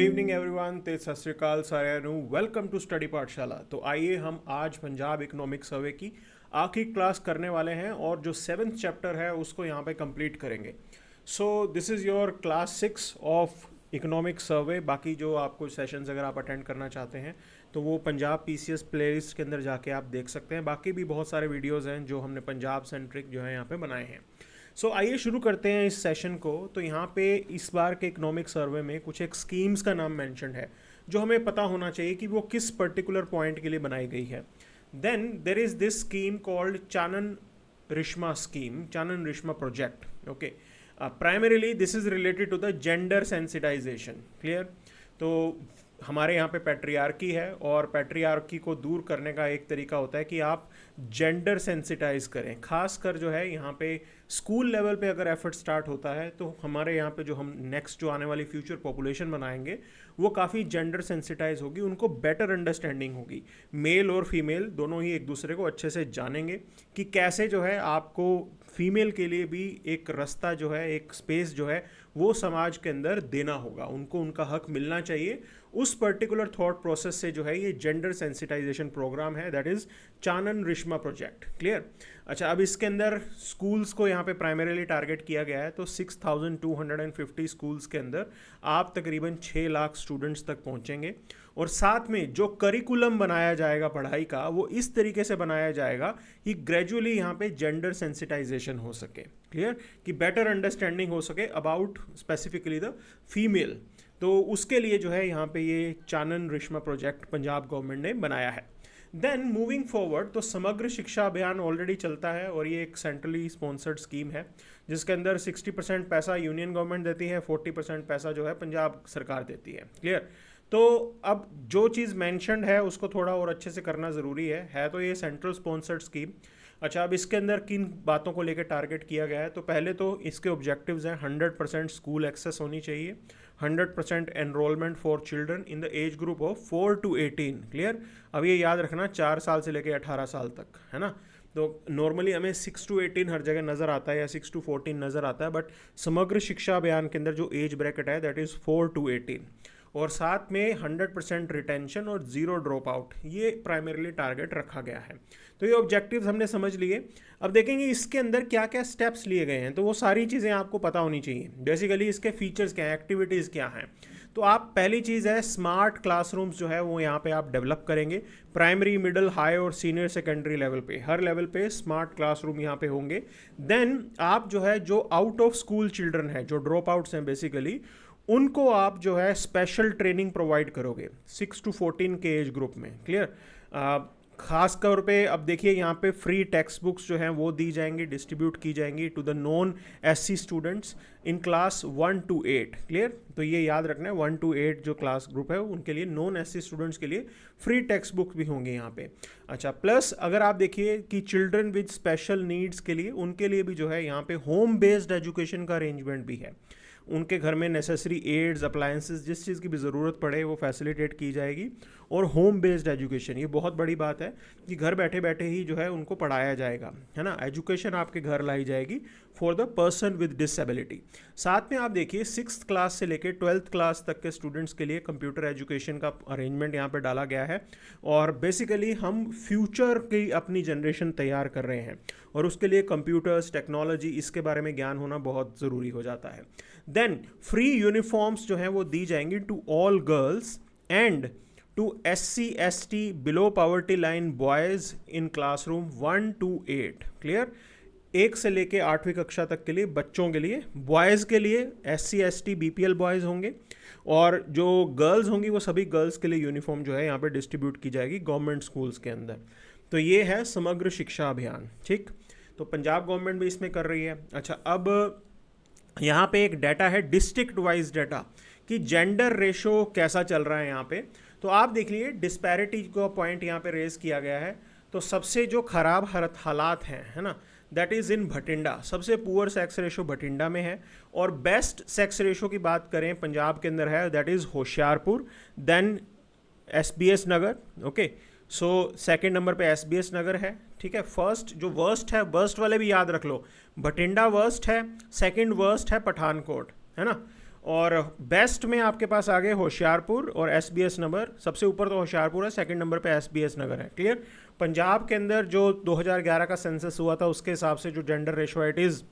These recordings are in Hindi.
गुड इवनिंग एवरीवन ते सत श्री अकाल साਰਿਆਂ ਨੂੰ वेलकम टू स्टडी पाठशाला। तो आइए हम आज पंजाब इकोनॉमिक सर्वे की आखिरी क्लास करने वाले हैं और जो 7th चैप्टर है उसको यहाँ पे कंप्लीट करेंगे। सो this is your class 6 of economic survey. बाकी जो आपको सेशंस अगर आप अटेंड करना चाहते हैं तो वो पंजाब पीसीएस प्लेलिस्ट के अंदर जाके आप देख सकते हैं। बाकी भी बहुत सारे वीडियोज़ हैं जो हमने पंजाब सेंट्रिक जो है यहाँ पे बनाए हैं। सो आइए शुरू करते हैं इस सेशन को। तो यहाँ पे इस बार के इकोनॉमिक सर्वे में कुछ एक स्कीम्स का नाम मेंशन है जो हमें पता होना चाहिए कि वो किस पर्टिकुलर पॉइंट के लिए बनाई गई है। Then there is this scheme called Chanan Rishma scheme, Chanan Rishma project. Okay, primarily this is related to the gender sensitization. Clear? तो हमारे यहाँ पे पैट्रियार्की है और पैट्रियार्की को दूर करने का एक तरीका होता है कि आप जेंडर सेंसिटाइज करें। खासकर जो है यहाँ पे स्कूल लेवल पे अगर एफर्ट स्टार्ट होता है तो हमारे यहाँ पे जो हम नेक्स्ट जो आने वाली फ्यूचर पॉपुलेशन बनाएंगे वो काफ़ी जेंडर सेंसिटाइज होगी, उनको बेटर अंडरस्टैंडिंग होगी। मेल और फीमेल दोनों ही एक दूसरे को अच्छे से जानेंगे कि कैसे जो है आपको फीमेल के लिए भी एक रास्ता जो है, एक स्पेस जो है वो समाज के अंदर देना होगा, उनको उनका हक मिलना चाहिए। उस पर्टिकुलर थॉट प्रोसेस से जो है ये जेंडर सेंसिटाइजेशन प्रोग्राम है, that is Chanan Rishma project. Clear? अच्छा, अब इसके अंदर स्कूल्स को यहाँ पे प्राइमरीली टारगेट किया गया है। तो 6250 स्कूल्स के अंदर आप तकरीबन 6 लाख स्टूडेंट्स तक पहुँचेंगे और साथ में जो करिकुलम बनाया जाएगा पढ़ाई का वो इस तरीके से बनाया जाएगा कि ग्रेजुअली यहाँ पे जेंडर सेंसिटाइजेशन हो सके। क्लियर? कि बेटर अंडरस्टैंडिंग हो सके अबाउट स्पेसिफिकली द फीमेल। तो उसके लिए जो है यहाँ पे ये चानन रिश्मा प्रोजेक्ट पंजाब गवर्नमेंट ने बनाया है। देन मूविंग फॉरवर्ड, तो समग्र शिक्षा अभियान ऑलरेडी चलता है और ये एक सेंट्रली स्पॉन्सर्ड स्कीम है जिसके अंदर 60% पैसा यूनियन गवर्नमेंट देती है, 40% पैसा जो है पंजाब सरकार देती है। क्लियर? तो अब जो चीज़ मैंशनड है उसको थोड़ा और अच्छे से करना ज़रूरी है तो ये सेंट्रल स्पॉन्सर्ड स्कीम। अच्छा, अब इसके अंदर किन बातों को लेकर टारगेट किया गया है? तो पहले तो इसके ऑब्जेक्टिव्स हैं 100% स्कूल एक्सेस होनी चाहिए, 100% enrolment for children in the age group of 4 to 18। Clear? अब ये याद रखना 4 साल से लेकर 18 साल तक, है ना। तो नॉर्मली हमें 6 to 18 हर जगह नज़र आता है या 6 to 14 नज़र आता है, बट समग्र शिक्षा अभियान के अंदर जो एज ब्रैकेट है दैट इज़ 4 to 18 और साथ में 100% रिटेंशन और 0 ड्रॉप आउट, ये प्राइमरीली टारगेट रखा गया है। तो ये ऑब्जेक्टिव्स हमने समझ लिए। अब देखेंगे इसके अंदर क्या क्या स्टेप्स लिए गए हैं, तो वो सारी चीज़ें आपको पता होनी चाहिए। बेसिकली इसके फीचर्स क्या हैं, एक्टिविटीज़ क्या हैं। तो आप पहली चीज़ है स्मार्ट क्लासरूम्स जो है वो यहाँ पे आप डेवलप करेंगे। प्राइमरी, मिडिल, हाई और सीनियर सेकेंडरी लेवल पे, हर लेवल पे स्मार्ट क्लासरूम यहाँ पे होंगे। देन आप जो है जो आउट ऑफ स्कूल चिल्ड्रन है, जो ड्रॉप आउट्स हैं बेसिकली, उनको आप जो है स्पेशल ट्रेनिंग प्रोवाइड करोगे 6 to 14 के एज ग्रुप में। क्लियर? खास तौर पे अब देखिए यहाँ पे फ्री टेक्स्ट बुक्स जो हैं वो दी जाएंगी, डिस्ट्रीब्यूट की जाएंगी to the non SC students in class 1 to 8। Clear? तो ये याद रखना है 1 to 8 जो क्लास ग्रुप है उनके लिए, नॉन एससी स्टूडेंट्स के लिए फ्री टेक्स्ट बुक भी होंगे यहाँ पे। अच्छा, प्लस अगर आप देखिए कि चिल्ड्रन विद स्पेशल नीड्स के लिए, उनके लिए भी जो है यहाँ पे होम बेस्ड एजुकेशन का अरेंजमेंट भी है। उनके घर में नेसेसरी एड्स, अप्लायंसेस, जिस चीज़ की भी ज़रूरत पड़े वो फैसिलिटेट की जाएगी। और होम बेस्ड एजुकेशन, ये बहुत बड़ी बात है कि घर बैठे बैठे ही जो है उनको पढ़ाया जाएगा, है ना। एजुकेशन आपके घर लाई जाएगी for the person with disability. साथ में आप देखिए 6th क्लास से लेकर 12th क्लास तक के स्टूडेंट्स के लिए कंप्यूटर एजुकेशन का अरेंजमेंट यहाँ पे डाला गया है। और बेसिकली हम फ्यूचर की अपनी जनरेशन तैयार कर रहे हैं और उसके लिए कंप्यूटर्स, टेक्नोलॉजी, इसके बारे में ज्ञान होना बहुत ज़रूरी हो जाता है। देन फ्री यूनिफॉर्म्स जो हैं वो दी जाएंगी to all girls and to SC ST below poverty line boys in classroom 1 to 8। Clear? 1 से लेके 8वीं कक्षा तक के लिए बच्चों के लिए, बॉयज़ के लिए SC ST BPL बॉयज़ होंगे और जो गर्ल्स होंगी वो सभी गर्ल्स के लिए यूनिफॉर्म जो है यहाँ पे डिस्ट्रीब्यूट की जाएगी गवर्नमेंट स्कूल्स के अंदर। तो ये है समग्र शिक्षा अभियान। ठीक? तो पंजाब गवर्नमेंट भी इसमें कर रही है। अच्छा, अब यहाँ पे एक डाटा है डिस्ट्रिक्ट वाइज डाटा कि जेंडर रेशो कैसा चल रहा है यहाँ पे। तो आप देख लीजिए डिस्पैरिटी को पॉइंट यहाँ पे रेज किया गया है। तो सबसे जो खराब हालात हैं, है ना, दैट इज़ इन भटिंडा। सबसे पुअर सेक्स रेशो भटिंडा में है और बेस्ट सेक्स रेशो की बात करें पंजाब के अंदर है, that is Hoshiarpur, then SBS Nagar. Okay, so second number पे SBS नगर है। ठीक है? फर्स्ट जो वर्स्ट है, वर्स्ट वाले भी याद रख लो, भटिंडा वर्स्ट है, सेकंड वर्स्ट है पठानकोट, है ना। और बेस्ट में आपके पास आ गए होशियारपुर और एसबीएस नगर। सबसे ऊपर तो होशियारपुर है, सेकंड नंबर पे एसबीएस नगर है। क्लियर। पंजाब के अंदर जो 2011 का सेंसस हुआ था उसके हिसाब से जो gender ratio it is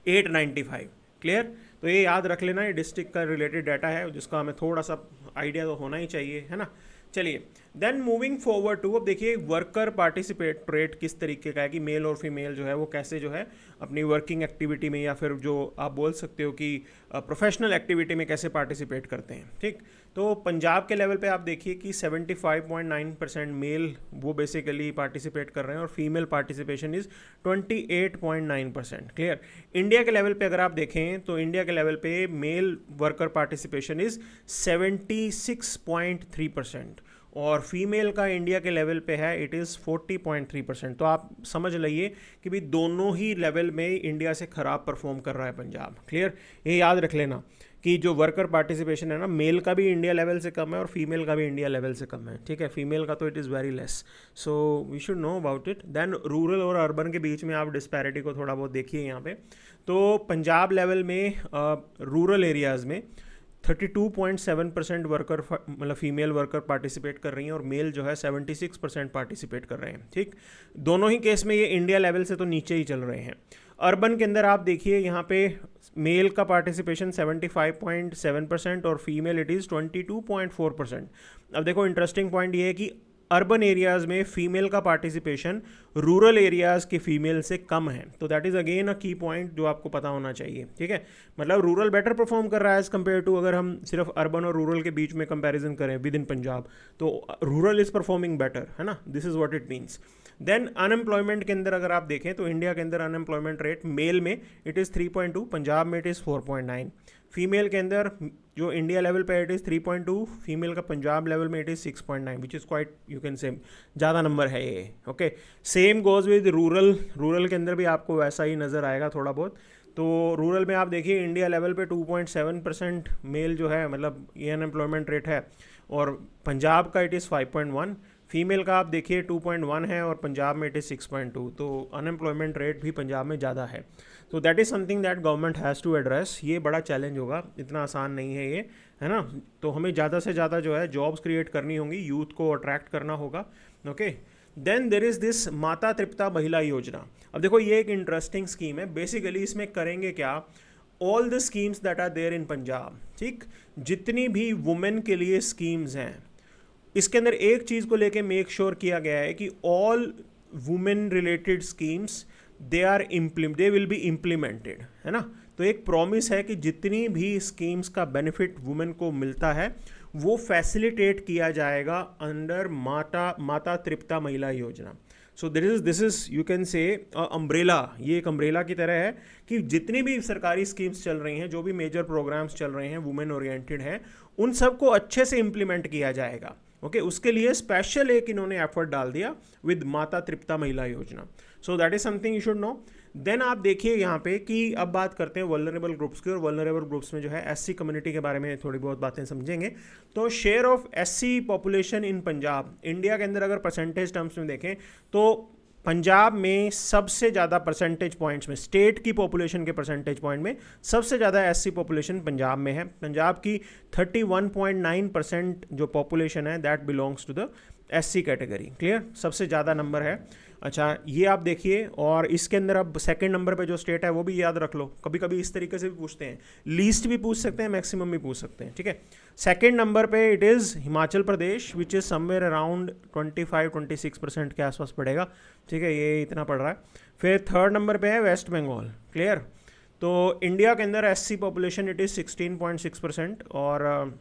895। Clear. तो ये याद रख लेना, ये डिस्ट्रिक्ट का रिलेटेड डाटा है जिसका हमें थोड़ा सा आइडिया तो होना ही चाहिए, है ना। चलिए, देन मूविंग फॉरवर्ड टू, अब देखिए वर्कर पार्टिसिपेट रेट किस तरीके का है कि मेल और फीमेल जो है वो कैसे जो है अपनी वर्किंग एक्टिविटी में या फिर जो आप बोल सकते हो कि प्रोफेशनल एक्टिविटी में कैसे पार्टिसिपेट करते हैं। ठीक। तो पंजाब के लेवल पे आप देखिए कि 75.9% मेल वो बेसिकली पार्टिसिपेट कर रहे हैं और female participation is 28.9%। Clear. India के लेवल पे अगर आप देखें तो इंडिया के लेवल पे मेल वर्कर पार्टिसिपेशन इज़ 76.3% और फीमेल का इंडिया के लेवल पे है इट इज़ 40.3%। तो आप समझ लीजिए कि भी दोनों ही लेवल में इंडिया से ख़राब परफॉर्म कर रहा है पंजाब। क्लियर। ये याद रख लेना कि जो वर्कर पार्टिसिपेशन है ना, मेल का भी इंडिया लेवल से कम है और फीमेल का भी इंडिया लेवल से कम है। ठीक है। फीमेल का तो it is very less, so we should know about it. Then rural और अर्बन के बीच में आप डिस्पैरिटी को थोड़ा बहुत देखिए यहाँ पे। तो पंजाब लेवल में रूरल एरियाज़ में 32.7% वर्कर मतलब फीमेल वर्कर पार्टिसिपेट कर रही हैं और मेल जो है 76% पार्टिसिपेट कर रहे हैं। ठीक। दोनों ही केस में ये इंडिया लेवल से तो नीचे ही चल रहे हैं। अर्बन के अंदर आप देखिए यहाँ पे मेल का पार्टिसिपेशन 75.7% और फीमेल इट इज़ 22.4%। अब देखो इंटरेस्टिंग पॉइंट ये है कि अर्बन एरियाज़ में फीमेल का पार्टिसिपेशन रूरल एरियाज़ के फीमेल से कम है। तो दैट इज़ अगेन अ की पॉइंट जो आपको पता होना चाहिए। ठीक है। मतलब रूरल बेटर परफॉर्म कर रहा है एज़ कम्पेयर टू अगर हम सिर्फ अर्बन और रूरल के बीच में कंपैरिजन करें विद इन पंजाब, तो रूरल इज़ परफॉर्मिंग बेटर, है ना। This is what it means. Then unemployment के अंदर अगर आप देखें तो इंडिया के अंदर अनएम्प्लॉयमेंट रेट मेल में इट इज़ 3.2, पंजाब में इट इज़ 4.9। फीमेल के अंदर जो इंडिया लेवल पे इट इज़ 3.2, फीमेल का पंजाब लेवल में it is 6.9 which is quite you can say ज़्यादा नंबर है ये। Okay. Same goes with rural. Rural के अंदर भी आपको वैसा ही नज़र आएगा थोड़ा बहुत। तो रूरल में आप देखिए इंडिया लेवल पे 2.7% मेल जो है मतलब ये अनएम्प्लॉयमेंट रेट है और पंजाब का इट इज़ 5.1। फीमेल का आप देखिए 2.1 है और पंजाब में इट इज़ 6.2। तो अनएम्प्लॉयमेंट रेट भी पंजाब में ज़्यादा है। तो that is something that government has to address. ये बड़ा चैलेंज होगा, इतना आसान नहीं है ये, है ना। तो हमें ज़्यादा से ज़्यादा जो है जॉब्स क्रिएट करनी होंगी, यूथ को अट्रैक्ट करना होगा। Okay. Then there is this Mata Tripta Mahila योजना। अब देखो ये एक इंटरेस्टिंग स्कीम है। बेसिकली इसमें करेंगे क्या, all the schemes that are there in Punjab, ठीक, जितनी भी वुमेन के लिए स्कीम्स हैं इसके अंदर एक चीज़ को लेके मेक श्योर किया गया है कि all women related schemes they will be implemented, है ना। तो एक प्रॉमिस है कि जितनी भी स्कीम्स का बेनिफिट वुमेन को मिलता है वो फैसिलिटेट किया जाएगा अंडर माता Tripta Mahila Yojana. So this is you can से अम्ब्रेला। ये एक अम्ब्रेला की तरह है कि जितनी भी सरकारी स्कीम्स चल रही हैं, जो भी मेजर प्रोग्राम्स चल रहे हैं वुमेन ओरिएंटेड हैं, उन सबको अच्छे से इम्प्लीमेंट किया जाएगा। ओके। उसके लिए स्पेशल एक इन्होंने एफर्ट डाल दिया विद माता Tripta Mahila Yojana. So that is something you should know. Then आप देखिए यहाँ पे कि अब बात करते हैं वल्नरेबल ग्रुप्स की, और वल्नरेबल ग्रुप्स में जो है एससी कम्युनिटी के बारे में थोड़ी बहुत बातें समझेंगे। तो share of SC population in Punjab, India के अंदर अगर परसेंटेज टर्म्स में देखें तो पंजाब में सबसे ज़्यादा परसेंटेज पॉइंट्स में, स्टेट की पॉपुलेशन के परसेंटेज पॉइंट में सबसे ज़्यादा एससी पॉपुलेशन पंजाब में है। पंजाब की 31.9% जो पॉपुलेशन है that belongs to the SC category. Clear. सबसे ज़्यादा नंबर है। अच्छा, ये आप देखिए। और इसके अंदर अब सेकंड नंबर पे जो स्टेट है वो भी याद रख लो, कभी कभी इस तरीके से भी पूछते हैं, लीस्ट भी पूछ सकते हैं, मैक्सिमम भी पूछ सकते हैं। ठीक है। सेकंड नंबर पे it is Himachal Pradesh which is somewhere around 25-26% के आसपास पड़ेगा। ठीक है, ये इतना पड़ रहा है। फिर थर्ड नंबर पे है वेस्ट बंगाल। क्लियर। तो इंडिया के अंदर एससी पॉपुलेशन इट इज़ 16.6% और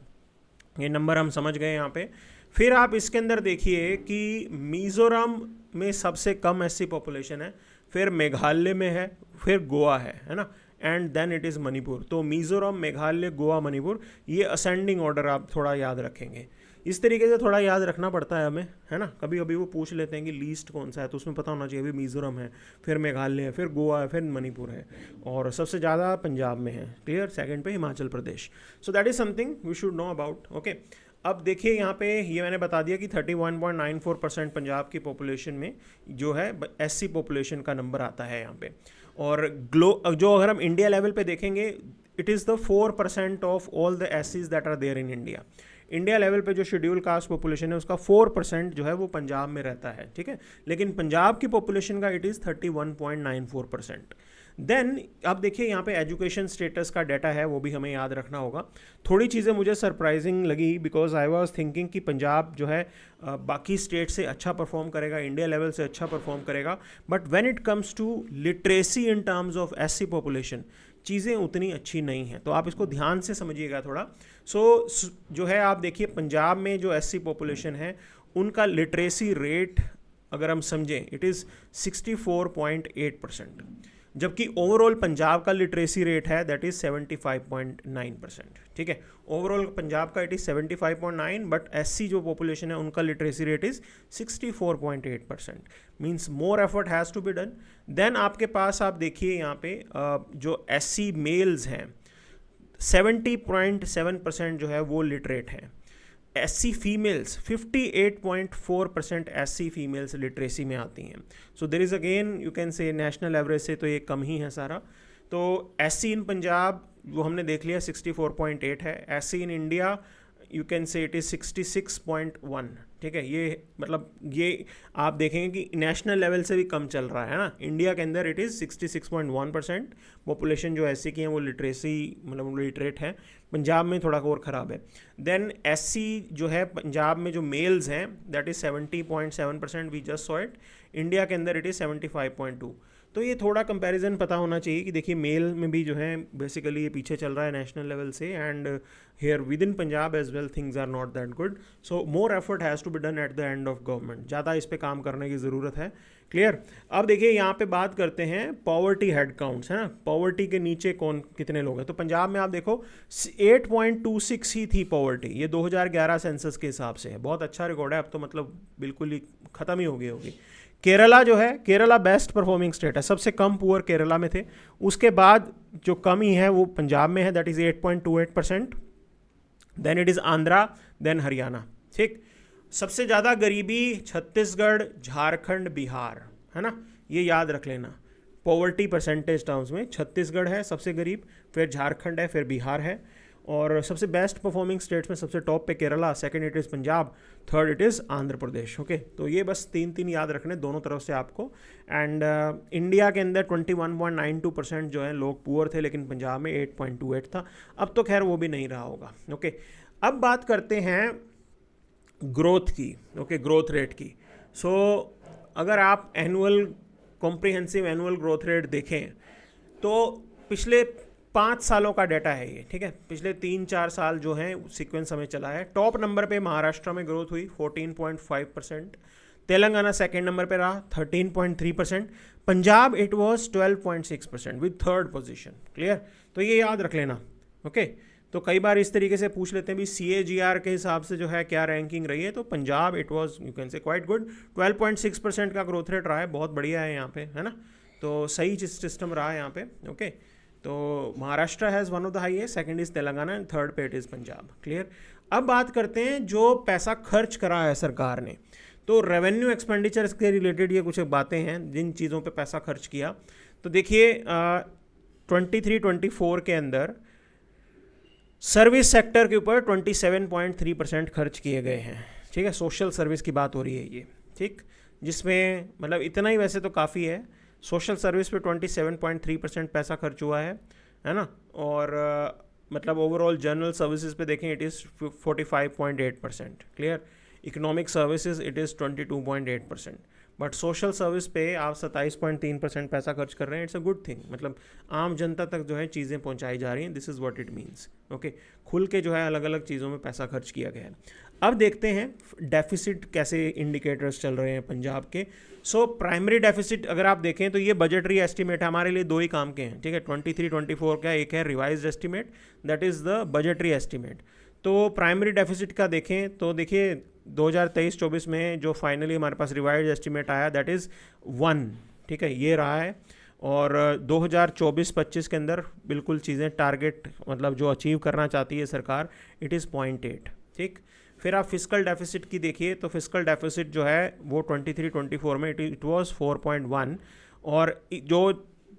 ये नंबर हम समझ गए यहाँ पे। फिर आप इसके अंदर देखिए कि मिज़ोरम में सबसे कम एससी पॉपुलेशन है, फिर मेघालय में है, फिर गोवा है ना, and then it is Manipur. तो मिज़ोरम, मेघालय, गोवा, मणिपुर, ये असेंडिंग ऑर्डर आप थोड़ा याद रखेंगे। इस तरीके से थोड़ा याद रखना पड़ता है हमें, है ना। कभी कभी वो पूछ लेते हैं कि लीस्ट कौन सा है, तो उसमें पता होना चाहिए। अभी मिज़ोरम है, फिर मेघालय है, फिर गोवा है, फिर मणिपुर है, और सबसे ज़्यादा पंजाब में है। क्लियर। सेकंड पे Himachal Pradesh. So that is something we should know about. Okay. अब देखिए यहाँ पे ये मैंने बता दिया कि 31.94% पंजाब की पॉपुलेशन में जो है एससी पॉपुलेशन का नंबर आता है यहाँ पे। और जो अगर हम इंडिया लेवल पे देखेंगे it is the 4% of all the एससीज that are there in India. India level पे जो शेड्यूल कास्ट पॉपुलेशन है उसका 4% जो है वो पंजाब में रहता है, ठीक है, लेकिन पंजाब की पॉपुलेशन का इट इज़ 31.94%। देन आप देखिए यहाँ पे एजुकेशन स्टेटस का डाटा है, वो भी हमें याद रखना होगा। थोड़ी चीज़ें मुझे सरप्राइजिंग लगी बिकॉज आई वाज थिंकिंग कि पंजाब जो है बाकी स्टेट से अच्छा परफॉर्म करेगा, इंडिया लेवल से अच्छा परफॉर्म करेगा, but when it comes to literacy in terms of SC population चीज़ें उतनी अच्छी नहीं हैं, तो आप इसको ध्यान से समझिएगा थोड़ा। जो है आप देखिए पंजाब में जो एससी पॉपुलेशन है उनका लिटरेसी रेट अगर हम समझें इट इज़ 64.8%, जबकि ओवरऑल पंजाब का लिटरेसी रेट है दैट इज़ 75.9%, ठीक है। ओवरऑल पंजाब का इट इज़ 75.9, बट एससी जो पॉपुलेशन है उनका literacy rate is 64.8%, means more effort has to be done. Then आपके पास आप देखिए यहाँ पे जो एससी मेल्स हैं 70.7% जो है वो लिटरेट हैं। SC females 58.4% SC females literacy में आती हैं। So there is again you can say national average से तो ये कम ही है सारा। तो एससी इन पंजाब वो हमने देख लिया 64.8 है, SC in India you can से इट इज़ 66.1, ठीक है। ये मतलब ये आप देखेंगे कि नेशनल लेवल से भी कम चल रहा है ना। इंडिया के अंदर इट इज़ 66.1% पॉपुलेशन जो एससी की है वो लिटरेसी मतलब लिटरेट है, पंजाब में थोड़ा और ख़राब है। देन एससी जो है पंजाब में जो मेल्स हैं that is 70.7%, we just saw it. India के अंदर इट इज़ 75.2। तो ये थोड़ा कंपैरिजन पता होना चाहिए कि देखिए मेल में भी जो है बेसिकली ये पीछे चल रहा है नेशनल लेवल से, and here within Punjab as well things are not that good. So more effort has to be done at the end of government, ज़्यादा इस पे काम करने की ज़रूरत है। क्लियर। अब देखिए यहाँ पे बात करते हैं पॉवर्टी हेड काउंट्स, है ना, पॉवर्टी के नीचे कौन कितने लोग हैं। तो पंजाब में आप देखो 8.26 ही थी पॉवर्टी, ये 2011 सेंसस के हिसाब से है, बहुत अच्छा रिकॉर्ड है। अब तो मतलब बिल्कुल ही ख़त्म ही हो गई होगी। केरला जो है, केरला बेस्ट परफॉर्मिंग स्टेट है, सबसे कम पुअर केरला में थे। उसके बाद जो कम ही है वो पंजाब में है that is 8.28%। Then it is Andhra, then Haryana, ठीक। सबसे ज़्यादा गरीबी छत्तीसगढ़, झारखंड, बिहार, है ना, ये याद रख लेना। पॉवर्टी परसेंटेज टर्म्स में छत्तीसगढ़ है सबसे गरीब, फिर झारखंड है, फिर बिहार है, और सबसे बेस्ट परफॉर्मिंग स्टेट्स में सबसे टॉप पे Kerala, second it is Punjab, third it is Andhra Pradesh. Okay, तो ये बस तीन याद रखने दोनों तरफ से आपको। एंड इंडिया के अंदर 21.92% जो है लोग पुअर थे, लेकिन पंजाब में 8.28 था। अब तो खैर वो भी नहीं रहा होगा। ओके, अब बात करते हैं ग्रोथ की। ओके, ग्रोथ रेट की। सो अगर आप annual comprehensive annual growth rate देखें तो पिछले 5 सालों का डाटा है ये, ठीक है। पिछले 3-4 साल जो हैं सीक्वेंस हमें चला है। टॉप नंबर पे महाराष्ट्र में ग्रोथ हुई 14.5%, तेलंगाना सेकेंड नंबर पे रहा 13.3%, Punjab it was 12.6% with third position. Clear, तो ये याद रख लेना। ओके, तो कई बार इस तरीके से पूछ लेते हैं भी CAGR के हिसाब से जो है क्या रैंकिंग रही है, तो Punjab it was you can से क्वाइट गुड, 12.6% का ग्रोथ रेट रहा है, बहुत बढ़िया है यहाँ पे, है ना। तो सही सिस्टम रहा है यहाँ पे। ओके, तो Maharashtra has one of the highest, second is Telangana and third पे इट इज़ पंजाब। क्लियर। अब बात करते हैं जो पैसा खर्च करा है सरकार ने, तो रेवेन्यू एक्सपेंडिचर्स के रिलेटेड ये कुछ बातें हैं जिन चीज़ों पे पैसा खर्च किया। तो देखिए 23-24 के अंदर सर्विस सेक्टर के ऊपर 27.3% खर्च किए गए हैं, ठीक है। सोशल सर्विस की बात हो रही है ये, ठीक, जिसमें मतलब इतना ही वैसे तो काफ़ी है। सोशल सर्विस पे 27.3% पैसा खर्च हुआ है ना। और मतलब ओवरऑल जनरल सर्विसेज पे देखें it is 45.8%। Clear. Economic services it is 22.8%, but social service पे आप 27.3% पैसा खर्च कर रहे हैं। इट्स अ गुड थिंग, मतलब आम जनता तक जो है चीज़ें पहुंचाई जा रही हैं। This is what it means. Okay, खुल के जो है अलग अलग चीज़ों में पैसा खर्च किया गया है। अब देखते हैं डेफिसिट कैसे इंडिकेटर्स चल रहे हैं पंजाब के। सो प्राइमरी डेफिसिट अगर आप देखें तो ये बजटरी एस्टिमेट हमारे लिए दो ही काम के हैं, ठीक है। 23-24 का एक है revised estimate, that is the budgetary estimate. तो प्राइमरी डेफिसिट का देखें तो देखिए 2023-24 में जो फाइनली हमारे पास रिवाइज्ड एस्टिमेट आया दैट इज़ 1, ठीक है, ये रहा है। और 2024-25 के अंदर बिल्कुल चीज़ें टारगेट मतलब जो अचीव करना चाहती है सरकार इट इज़ 0.8, ठीक। फिर आप फिस्कल डेफिसिट की देखिए तो फिस्कल डेफिसिट जो है वो 23-24 में इट वाज 4.1, और जो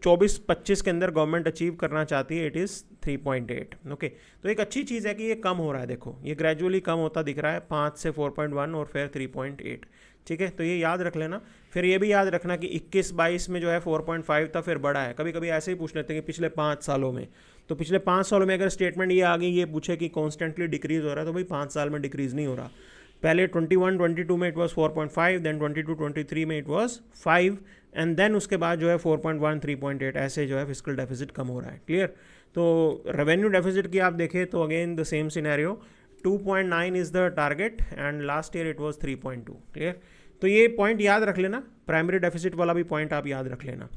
24-25 के अंदर गवर्नमेंट अचीव करना चाहती है, इट इज़ 3.8। ओके, तो एक अच्छी चीज़ है कि ये कम हो रहा है, देखो ये ग्रेजुअली कम होता दिख रहा है, 5 से 4.1 और फिर 3.8। ठीक है, तो ये याद रख लेना। फिर ये भी याद रखना कि 21-22 में जो है 4.5 था, फिर बढ़ा है। कभी कभी ऐसे ही पूछ लेते हैं कि पिछले 5 सालों में, तो पिछले 5 सालों में अगर स्टेटमेंट ये आ गई, ये पूछे कि कॉन्स्टेंटली डिक्रीज हो रहा है, तो भाई 5 साल में डिक्रीज नहीं हो रहा। पहले 21-22 में इट वाज 4.5, देन 22-23 में इट वाज 5, एंड देन उसके बाद जो है 4.1, 3.8 ऐसे जो है फिस्कल डेफिसिट कम हो रहा है। क्लियर? तो रेवेन्यू डेफिसिट की आप देखें तो again the same scenario, 2.9 is the target and last year it was 3.2। Clear? तो ये पॉइंट याद रख लेना, प्राइमरी डेफिसिट वाला भी पॉइंट आप याद रख लेना।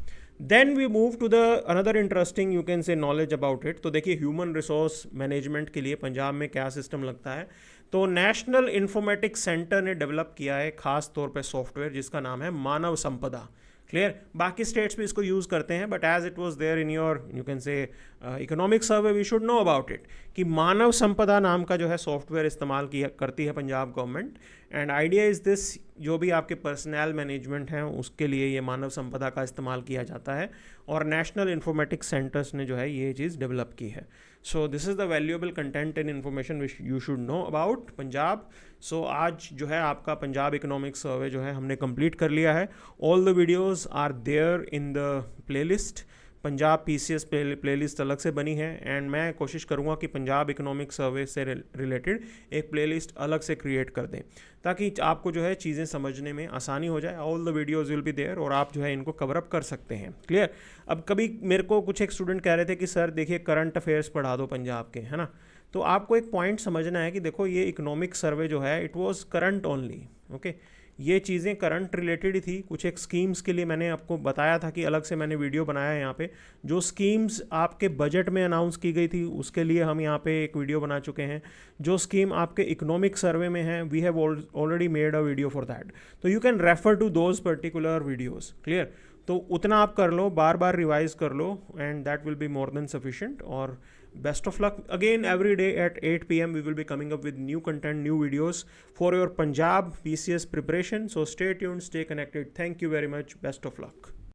Then we move to the another interesting you can say knowledge about it. तो देखिए ह्यूमन रिसोर्स मैनेजमेंट के लिए पंजाब में क्या सिस्टम लगता है। तो नेशनल इंफॉर्मेटिक्स सेंटर ने डेवलप किया है खास तौर पे सॉफ्टवेयर जिसका नाम है मानव संपदा। क्लियर? बाकी स्टेट्स भी इसको यूज़ करते हैं, but as it was there in your you can say economic survey, we should know about it कि मानव संपदा नाम का जो है सॉफ्टवेयर इस्तेमाल किया करती है Punjab government. And idea is this, जो भी आपके पर्सनल मैनेजमेंट हैं उसके लिए ये मानव संपदा का इस्तेमाल किया जाता है, और नेशनल इंफॉर्मेटिक्स सेंटर्स ने जो है ये चीज़ डेवलप की है। So this is the valuable content and information which you should know about Punjab. So आज जो है आपका पंजाब इकोनॉमिक सर्वे जो है हमने कंप्लीट कर लिया है। All the videos are there in the playlist. Punjab PCS playlist अलग से बनी है, एंड मैं कोशिश करूँगा कि पंजाब इकोनॉमिक सर्वे से रिलेटेड एक प्लेलिस्ट अलग से क्रिएट कर दें ताकि आपको जो है चीज़ें समझने में आसानी हो जाए। All the videos will be there और आप जो है इनको कवर अप कर सकते हैं। क्लियर? अब कभी मेरे को कुछ एक स्टूडेंट कह रहे थे कि सर देखिए करंट अफेयर्स पढ़ा दो पंजाब के, है ना। तो आपको एक पॉइंट समझना है कि देखो ये इकोनॉमिक सर्वे जो है it was current only. Okay, ये चीज़ें करंट रिलेटेड ही थी। कुछ एक स्कीम्स के लिए मैंने आपको बताया था कि अलग से मैंने वीडियो बनाया है यहाँ पे। जो स्कीम्स आपके बजट में अनाउंस की गई थी उसके लिए हम यहाँ पे एक वीडियो बना चुके हैं। जो स्कीम आपके इकोनॉमिक सर्वे में है we have already made a video for that, तो you can refer to those particular videos. Clear? तो उतना आप कर लो, बार बार रिवाइज कर लो, and that will be more than sufficient. और best of luck again every day at 8 p.m. we will be coming up with new content, new videos for your Punjab PCS preparation. So stay tuned, stay connected. Thank you very much. Best of luck.